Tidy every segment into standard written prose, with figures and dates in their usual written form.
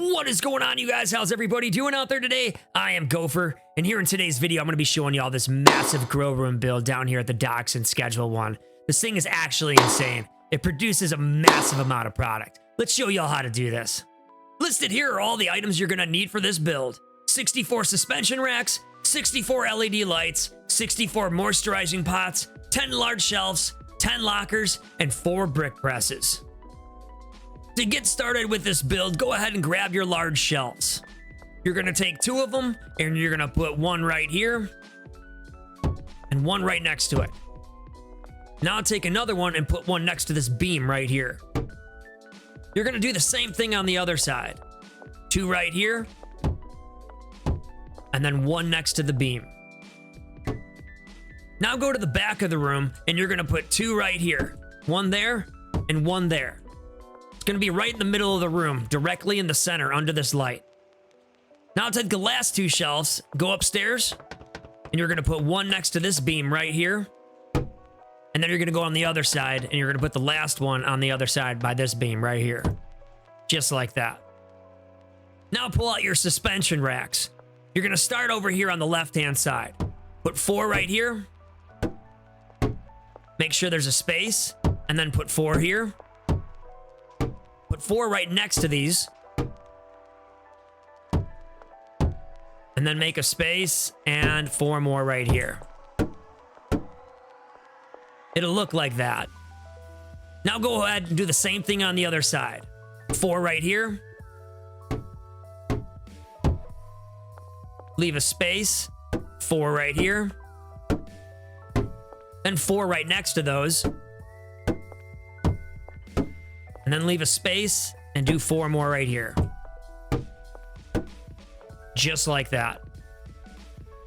What is going on, you guys? How's everybody doing out there today? I am Gophxr, and here in today's video, I'm going to be showing you all this massive grow room build down here at the docks in Schedule 1. This thing is actually insane. It produces a massive amount of product. Let's show y'all how to do this. Listed here are all the items you're going to need for this build. 64 suspension racks, 64 LED lights, 64 moisturizing pots, 10 large shelves, 10 lockers, and 4 brick presses. To get started with this build, go ahead and grab your large shelves. You're going to take 2 of them, and you're going to put one right here, and one right next to it. Now take another one and put one next to this beam right here. You're going to do the same thing on the other side. 2 right here, and then one next to the beam. Now go to the back of the room, and you're going to put 2 right here. One there, and one there. It's going to be right in the middle of the room, directly in the center under this light. Now take the last 2 shelves, go upstairs, and you're going to put one next to this beam right here. And then you're going to go on the other side, and you're going to put the last one on the other side by this beam right here. Just like that. Now pull out your suspension racks. You're going to start over here on the left-hand side. Put 4 right here. Make sure there's a space, and then put 4 here. Put 4 right next to these. And then make a space and 4 more right here. It'll look like that. Now go ahead and do the same thing on the other side. 4 right here. Leave a space. 4 right here. Then 4 right next to those. And then leave a space and do 4 more right here. Just like that.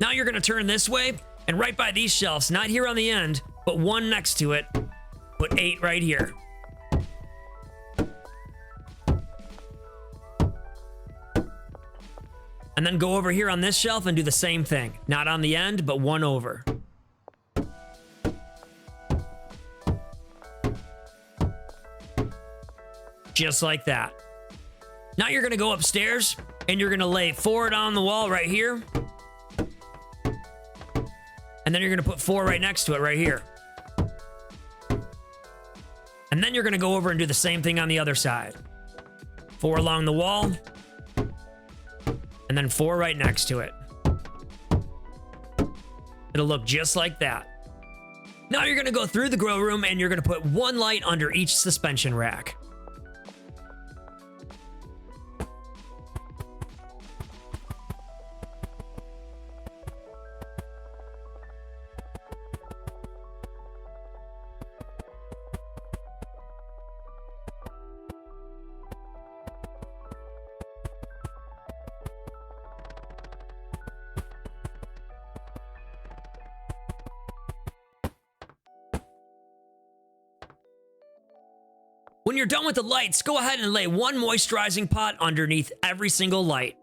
Now you're going to turn this way, and right by these shelves, not here on the end, but one next to it, put 8 right here. And then go over here on this shelf and do the same thing. Not on the end, but one over. Just like that. Now you're going to go upstairs, and you're going to lay 4 down the wall right here. And then you're going to put 4 right next to it right here. And then you're going to go over and do the same thing on the other side. 4 along the wall. And then 4 right next to it. It'll look just like that. Now you're going to go through the grow room, and you're going to put 1 light under each suspension rack. When you're done with the lights, go ahead and lay 1 moisturizing pot underneath every single light.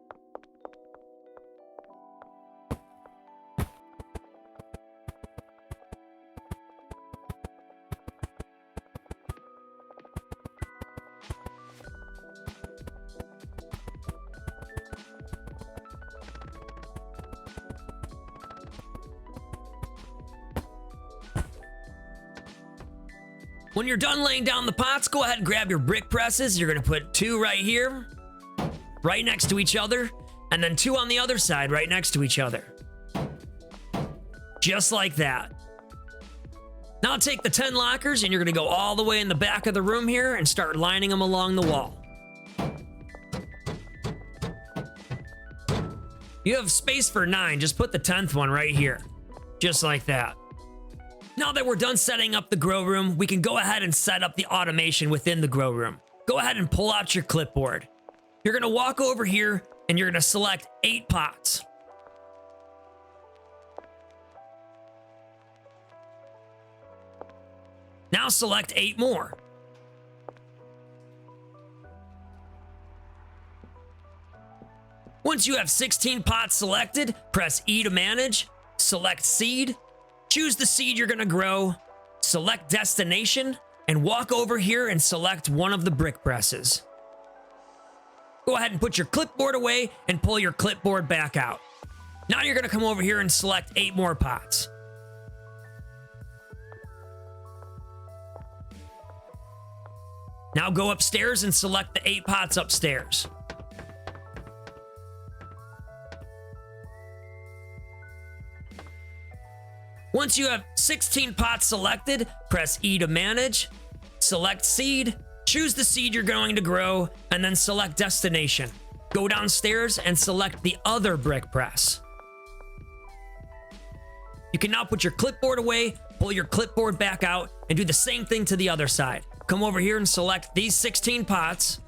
When you're done laying down the pots, go ahead and grab your brick presses. You're going to put 2 right here, right next to each other, and then 2 on the other side, right next to each other. Just like that. Now take the 10 lockers, and you're going to go all the way in the back of the room here and start lining them along the wall. You have space for 9. Just put the 10th one right here. Just like that. Now that we're done setting up the grow room, we can go ahead and set up the automation within the grow room. Go ahead and pull out your clipboard. You're going to walk over here, and you're going to select 8 pots. Now select 8 more. Once you have 16 pots selected, press E to manage, select seed, choose the seed you're going to grow, select destination, and walk over here and select one of the brick presses. go ahead and put your clipboard away and pull your clipboard back out. Now you're going to come over here and select 8 more pots. Now go upstairs and select the 8 pots upstairs. Once you have 16 pots selected, press E to manage, select seed, choose the seed you're going to grow, and then select destination. Go downstairs and select the other brick press. You can now put your clipboard away, pull your clipboard back out, and do the same thing to the other side. Come over here and select these 16 pots.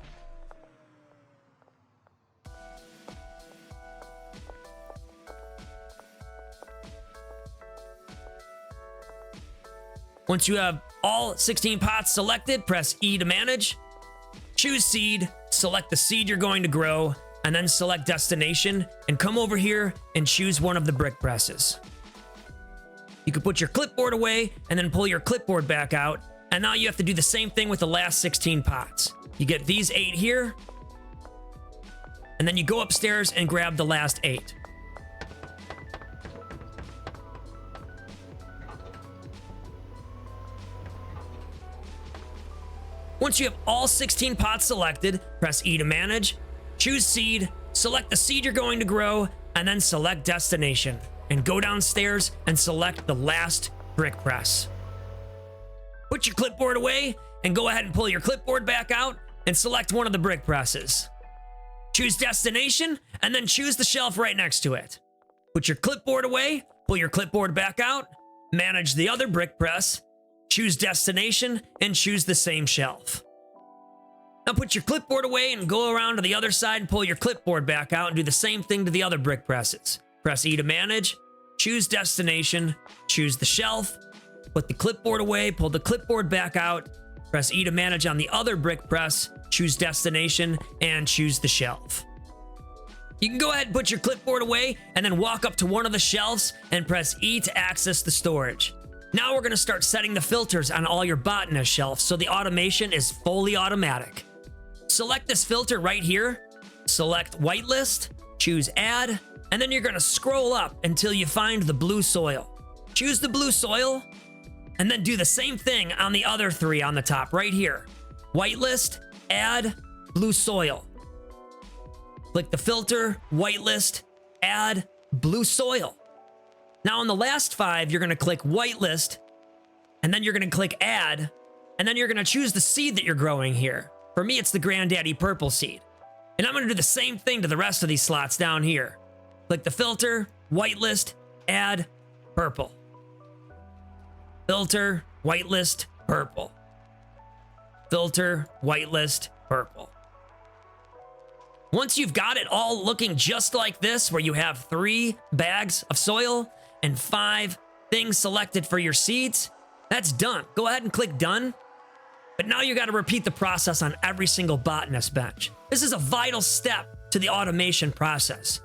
Once you have all 16 pots selected, press E to manage, choose seed, select the seed you're going to grow, and then select destination, and come over here and choose one of the brick presses. You can put your clipboard away and then pull your clipboard back out, and now you have to do the same thing with the last 16 pots. You get these 8 here, and then you go upstairs and grab the last 8. Once you have all 16 pots selected, press E to manage, choose seed, select the seed you're going to grow, and then select destination. And go downstairs and select the last brick press. Put your clipboard away and go ahead and pull your clipboard back out and select one of the brick presses. Choose destination and then choose the shelf right next to it. Put your clipboard away, pull your clipboard back out, manage the other brick press, choose destination, and choose the same shelf. Now put your clipboard away and go around to the other side and pull your clipboard back out and do the same thing to the other brick presses. Press E to manage, choose destination, choose the shelf, put the clipboard away, pull the clipboard back out, press E to manage on the other brick press, choose destination, and choose the shelf. You can go ahead and put your clipboard away and then walk up to one of the shelves and press E to access the storage. Now we're going to start setting the filters on all your botanist shelves so the automation is fully automatic. Select this filter right here, select whitelist, choose add, and then you're going to scroll up until you find the blue soil. Choose the blue soil, and then do the same thing on the other 3 on the top right here. Whitelist, add, blue soil. Click the filter, whitelist, add, blue soil. Now on the last 5, you're going to click whitelist, and then you're going to click add, and then you're going to choose the seed that you're growing here. For me, it's the Granddaddy Purple seed. And I'm going to do the same thing to the rest of these slots down here. Click the filter, whitelist, add, purple. Filter, whitelist, purple. Filter, whitelist, purple. Once you've got it all looking just like this, where you have 3 bags of soil and 5 things selected for your seeds, that's done. Go ahead and click done. But now you got to repeat the process on every single botanist bench. This is a vital step to the automation process.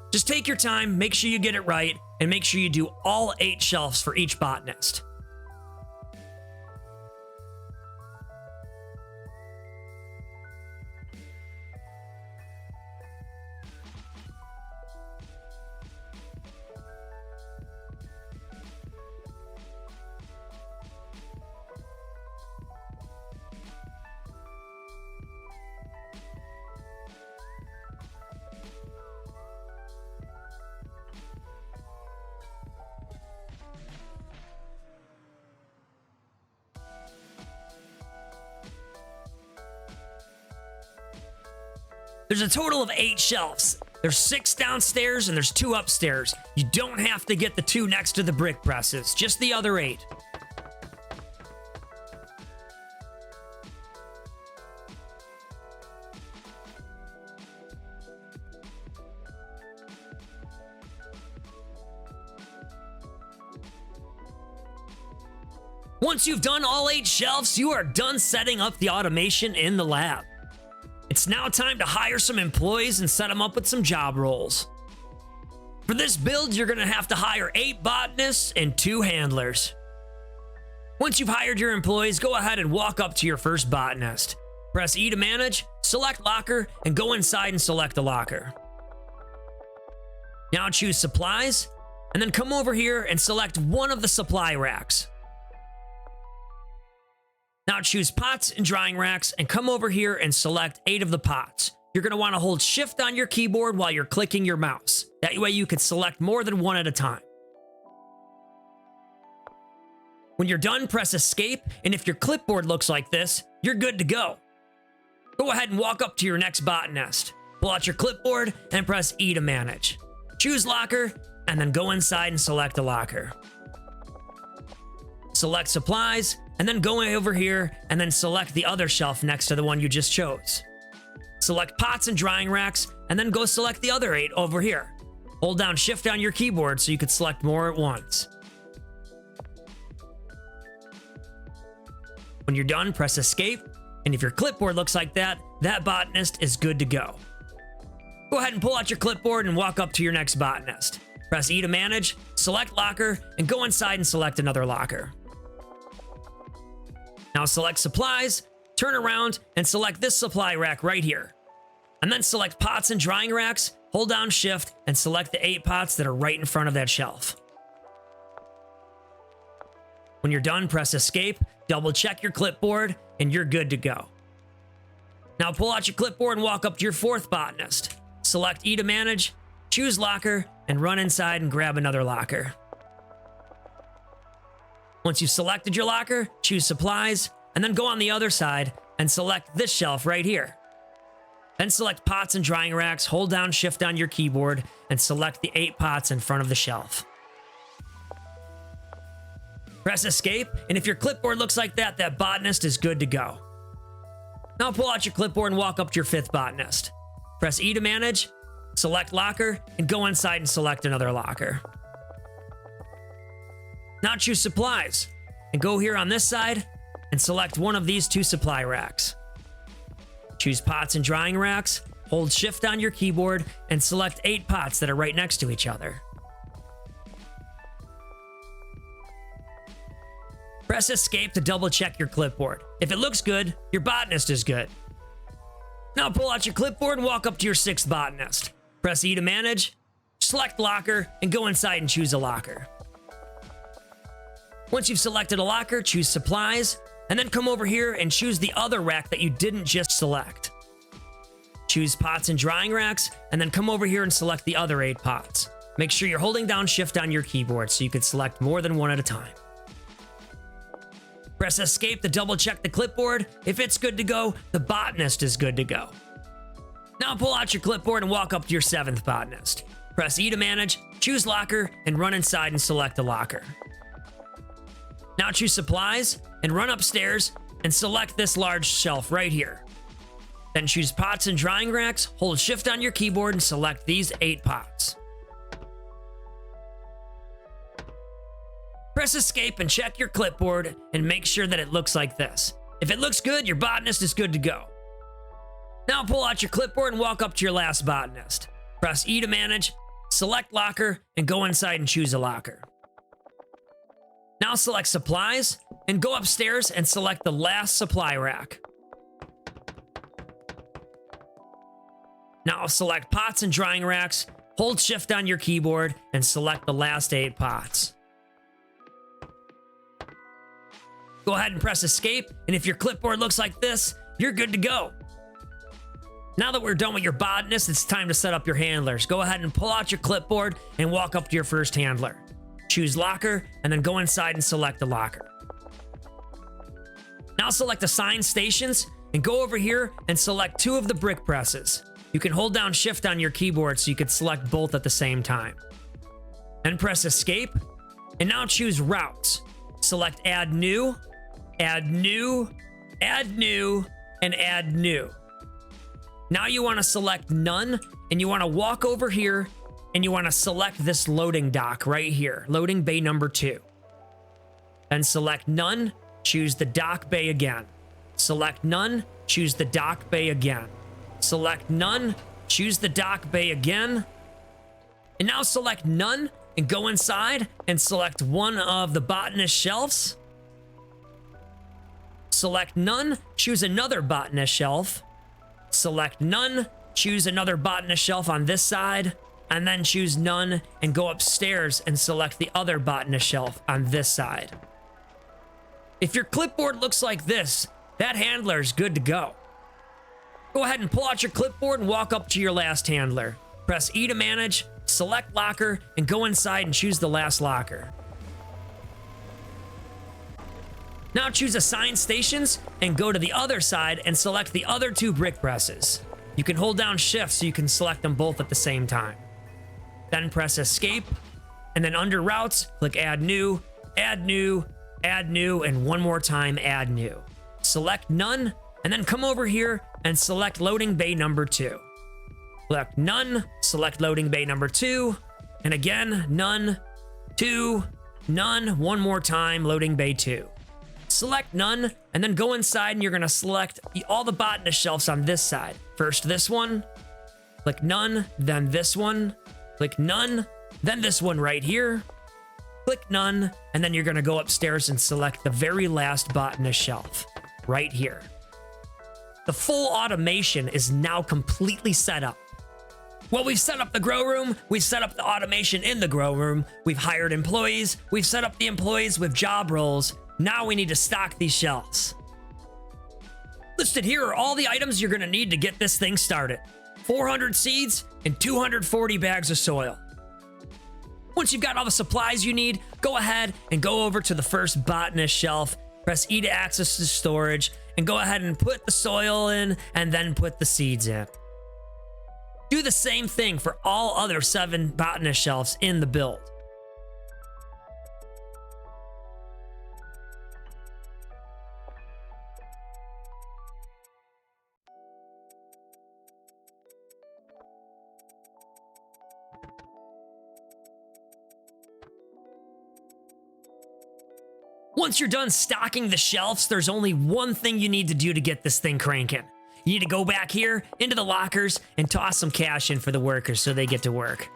Just take your time, make sure you get it right, and make sure you do all 8 shelves for each botanist. There's a total of 8 shelves. There's 6 downstairs and there's 2 upstairs. You don't have to get the 2 next to the brick presses, just the other 8. Once you've done all 8 shelves, you are done setting up the automation in the lab. It's now time to hire some employees and set them up with some job roles. For this build, you're going to have to hire 8 botanists and 2 handlers. Once you've hired your employees, go ahead and walk up to your first botanist. Press E to manage, select locker, and go inside and select the locker. Now choose supplies, and then come over here and select one of the supply racks. Now choose pots and drying racks, and come over here and select 8 of the pots. You're going to want to hold shift on your keyboard while you're clicking your mouse. That way you can select more than one at a time. When you're done, press escape, and if your clipboard looks like this, you're good to go. Go ahead and walk up to your next bot nest. Pull out your clipboard and press E to manage. Choose locker, and then go inside and select a locker. Select supplies, and then go over here and then select the other shelf next to the one you just chose. Select pots and drying racks, and then go select the other 8 over here. Hold down shift on your keyboard so you can select more at once. When you're done, press escape, and if your clipboard looks like that, that bot nest is good to go. Go ahead and pull out your clipboard and walk up to your next bot nest. Press E to manage, select locker, and go inside and select another locker. Now select supplies, turn around, and select this supply rack right here. And then select pots and drying racks, hold down shift, and select the 8 pots that are right in front of that shelf. When you're done, press escape, double check your clipboard, and you're good to go. Now pull out your clipboard and walk up to your 4th bot nest. Select E to manage, choose locker, and run inside and grab another locker. Once you've selected your locker, choose supplies, and then go on the other side and select this shelf right here. Then select pots and drying racks, hold down shift on your keyboard, and select the 8 pots in front of the shelf. Press escape, and if your clipboard looks like that, that bot nest is good to go. Now pull out your clipboard and walk up to your 5th bot nest. Press E to manage, select locker, and go inside and select another locker. Now choose supplies, and go here on this side, and select one of these 2 supply racks. Choose pots and drying racks, hold shift on your keyboard, and select 8 pots that are right next to each other. Press escape to double check your clipboard. If it looks good, your bot nest is good. Now pull out your clipboard and walk up to your 6th bot nest. Press E to manage, select locker, and go inside and choose a locker. Once you've selected a locker, choose supplies, and then come over here and choose the other rack that you didn't just select. Choose pots and drying racks, and then come over here and select the other 8 pots. Make sure you're holding down shift on your keyboard so you can select more than one at a time. Press escape to double check the clipboard. If it's good to go, the bot nest is good to go. Now pull out your clipboard and walk up to your 7th bot nest. Press E to manage, choose locker, and run inside and select a locker. Now choose supplies, and run upstairs, and select this large shelf right here. Then choose pots and drying racks, hold shift on your keyboard, and select these 8 pots. Press escape and check your clipboard, and make sure that it looks like this. If it looks good, your bot nest is good to go. Now pull out your clipboard and walk up to your last bot nest. Press E to manage, select locker, and go inside and choose a locker. Now select supplies, and go upstairs and select the last supply rack. Now select pots and drying racks, hold shift on your keyboard, and select the last 8 pots. Go ahead and press escape, and if your clipboard looks like this, you're good to go. Now that we're done with your bot nest, it's time to set up your handlers. Go ahead and pull out your clipboard and walk up to your first handler. Choose locker, and then go inside and select the locker. Now select assign stations, and go over here and select 2 of the brick presses. You can hold down shift on your keyboard so you can select both at the same time. Then press escape, and now choose routes. Select add new, add new, add new, and add new. Now you want to select none, and you want to walk over here, and you want to select this loading dock right here, loading bay number 2. Then select none, choose the dock bay again. Select none, choose the dock bay again. Select none, choose the dock bay again. And now select none, and go inside and select one of the botanist shelves. select none, choose another botanist shelf, select none, choose another botanist shelf on this side, and then choose none and go upstairs and select the other botanist shelf on this side. If your clipboard looks like this, that handler is good to go. Go ahead and pull out your clipboard and walk up to your last handler. Press E to manage, select locker, and go inside and choose the last locker. Now choose assign stations and go to the other side and select the other 2 brick presses. You can hold down shift so you can select them both at the same time. Then press escape, and then under routes, click add new, add new, add new, and one more time add new. Select none, and then come over here and select loading bay number 2. Select none, select loading bay number 2, and again, none, 2, none, one more time, loading bay 2. Select none, and then go inside and you're gonna select all the botanist shelves on this side. First this one, click none, then this one, click none, then this one right here, click none, and then you're gonna go upstairs and select the very last botanist shelf, right here. The full automation is now completely set up. Well, we've set up the grow room, we've set up the automation in the grow room, we've hired employees, we've set up the employees with job roles. Now we need to stock these shelves. Listed here are all the items you're gonna need to get this thing started. 400 seeds and 240 bags of soil. Once you've got all the supplies you need, go ahead and go over to the first botanist shelf, press E to access the storage, and go ahead and put the soil in and then put the seeds in. Do the same thing for all other 7 botanist shelves in the build. Once you're done stocking the shelves, there's only one thing you need to do to get this thing cranking. You need to go back here into the lockers and toss some cash in for the workers so they get to work.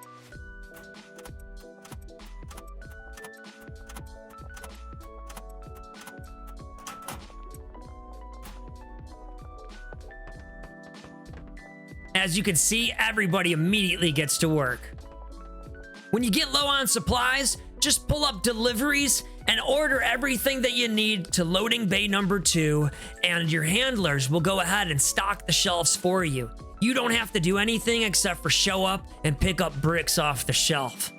As you can see, everybody immediately gets to work. When you get low on supplies, just pull up deliveries and order everything that you need to loading bay number 2, and your handlers will go ahead and stock the shelves for you. You don't have to do anything except for show up and pick up bricks off the shelf.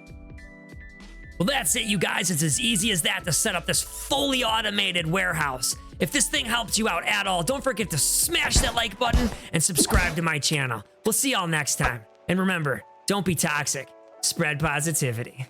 Well, that's it, you guys. It's as easy as that to set up this fully automated warehouse. If this thing helped you out at all, don't forget to smash that like button and subscribe to my channel. We'll see y'all next time. And remember, don't be toxic. Spread positivity.